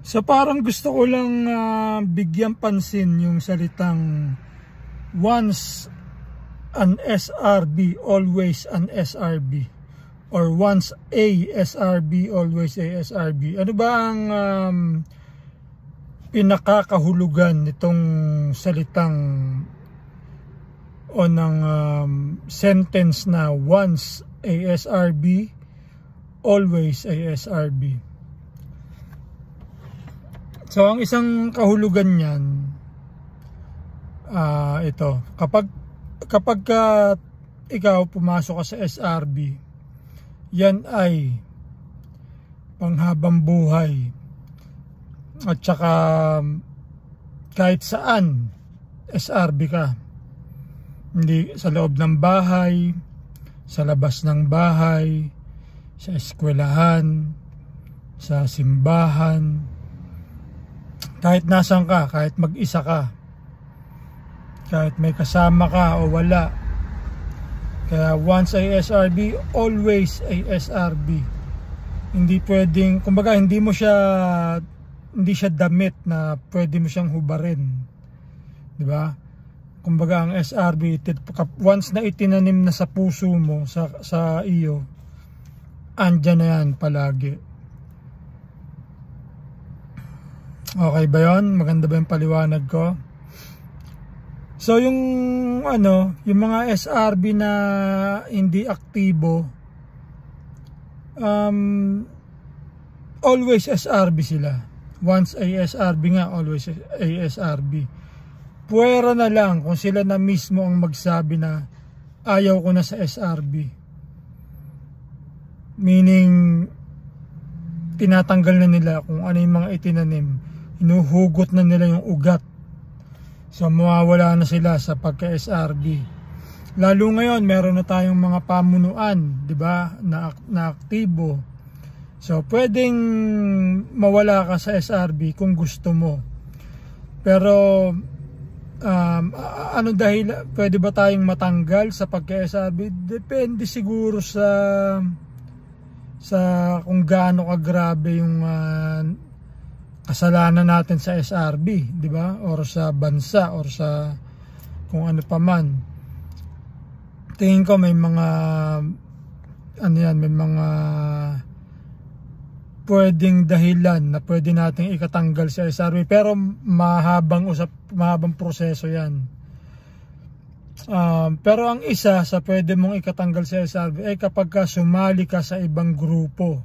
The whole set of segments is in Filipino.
So parang gusto ko lang bigyan pansin yung salitang once an SRB, always an SRB, or once a SRB, always a SRB. Ano ba ang pinakakahulugan nitong salitang o ng sentence na once a SRB, always a SRB? So ang isang kahulugan niyan, ito, kapag ikaw pumasok ka sa SRB, yan ay panghabang buhay, at saka kahit saan SRB ka, hindi sa loob ng bahay, sa labas ng bahay, sa eskwelahan, sa simbahan, kahit nasan ka, kahit mag-isa ka, kahit may kasama ka o wala. Kaya once a SRB, always a SRB. Hindi pwedeng, kumbaga hindi siya damit na pwede mo siyang hubarin, di ba? Kumbaga ang SRB, once na itinanim na sa puso mo, sa iyo, andyan na yan palagi. Okay ba yun? Maganda ba yung paliwanag ko? So yung yung mga SRB na hindi aktibo, always SRB sila. Once a SRB nga, always a SRB. Puwera na lang kung sila na mismo ang magsabi na ayaw ko na sa SRB. Meaning tinatanggal na nila kung ano yung mga itinanim. Hinuhugot na nila yung ugat. So mawawala na sila sa pagka-SRB. Lalo ngayon, meron na tayong mga pamunuan, 'di ba, na aktibo. So pwedeng mawala ka sa SRB kung gusto mo. Pero ano dahil pwede ba tayong matanggal sa pagka-SRB? Depende siguro sa kung gaano kagrabe yung kasalanan natin sa SRB, di ba? Or sa bansa, or sa kung ano pa man. Tingin ko may mga may mga pwedeng dahilan na pwede nating ikatanggal sa SRB, pero mahabang proseso 'yan. Pero ang isa sa pwede mong ikatanggal sa SRB ay kapag sumali ka sa ibang grupo,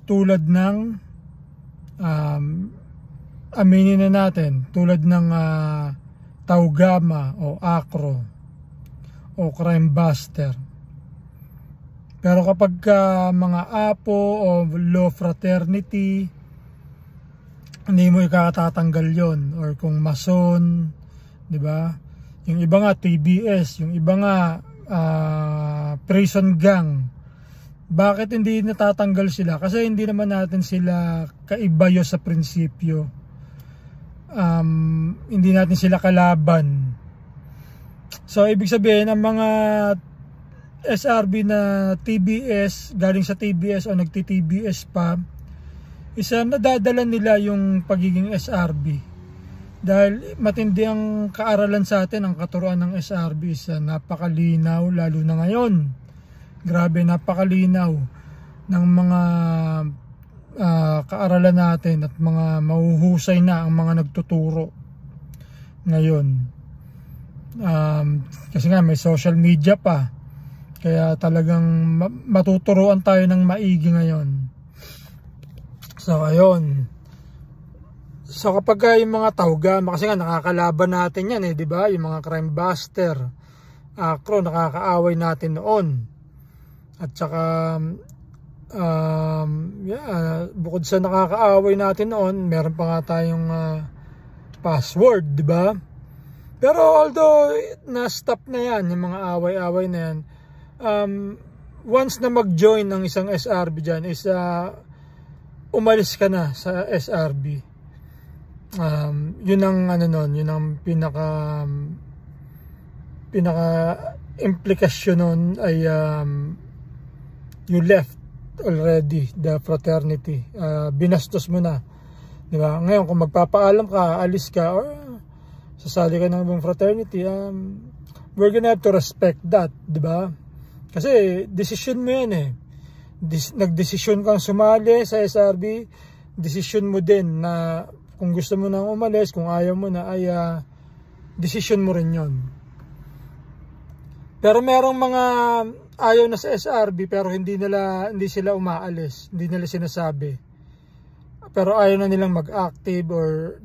tulad ng aminin na natin, tulad ng Taugama o Acro o Crime Buster. Pero kapag mga APO o Law Fraternity, hindi mo ikatatanggal yon. Or kung Mason, di ba? Yung iba nga TBS, yung iba nga Prison Gang. Bakit hindi natatanggal sila? Kasi hindi naman natin sila kaibayo sa prinsipyo. Hindi natin sila kalaban. So ibig sabihin, ang mga SRB na TBS, galing sa TBS o nagti-TBS pa, isa nadadala nila yung pagiging SRB. Dahil matindi ang kaaralan sa atin, ang katuruan ng SRB is napakalinaw, lalo na ngayon. Grabe, napakalinaw ng mga kaaralan natin at mga mahuhusay na ang mga nagtuturo ngayon. Kasi nga may social media pa, kaya talagang matuturuan tayo ng maigi ngayon. So ayun. So kapag yung mga Taugama, kasi nga nakakalaban natin yan di ba? Yung mga Crime Buster, Acro, nakakaaway natin noon. At saka bukod sa nakakaaway natin noon, meron pa nga tayong password, di ba? Pero although na-stop na yan, yung mga away-away na yan, once na mag-join ng isang SRB dyan is umalis ka na sa SRB. Yun ang yun ang pinaka implikasyon nun ay you left already the fraternity. Binastos mo na Diba? Ngayon, kung magpapaalam ka, alis ka, or sasali ka ng ibang fraternity, we're gonna have to respect that, diba? Kasi, decision mo yan eh. Nagdesisyon kang sumali sa SRB, decision mo din na kung gusto mo nang umalis, kung ayaw mo na, ay decision mo rin yon. Pero merong mga ayaw na sa SRB pero hindi sila umaalis, hindi nila sinasabi. Pero ayaw na nilang mag-active or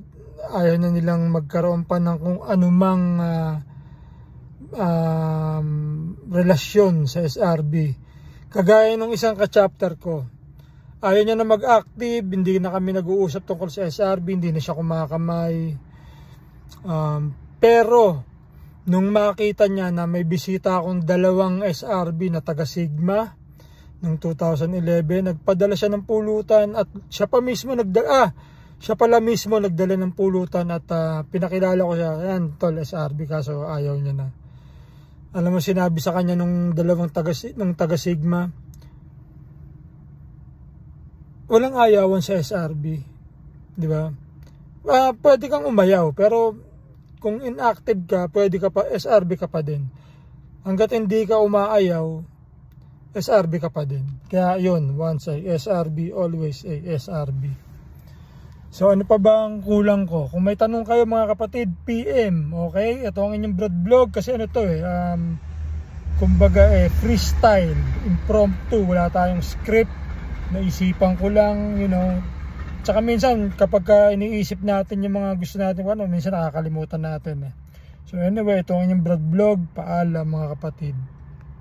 ayaw na nilang magkaroon pa ng kung anumang relasyon sa SRB. Kagaya ng isang ka-chapter ko, ayaw niya na mag-active, hindi na kami nag-uusap tungkol sa SRB, hindi na siya kumakamay. Pero nung makita niya na may bisita akong 2 SRB na taga Sigma noong 2011, nagpadala siya ng pulutan at siya pala mismo nagdala ng pulutan at pinakilala ko siya, yan tol, SRB, kaso ayaw niya na. Alam mo, sinabi sa kanya nung 2 taga Sigma, walang ayawan sa SRB, di ba? Pwede kang umayaw, pero kung inactive ka, pwede ka pa, SRB ka pa din. Hanggat hindi ka umaayaw, SRB ka pa din. Kaya yun, once ay SRB, always ay SRB. So ano pa ba ang kulang ko? Kung may tanong kayo mga kapatid, PM, okay? Ito ang inyong broad vlog kasi ano to kumbaga freestyle, impromptu, wala tayong script, naisipan ko lang, you know. Tsaka minsan kapag iniisip natin yung mga gusto natin, minsan nakakalimutan natin eh. So anyway, ito ang inyong broad vlog, paalam mga kapatid.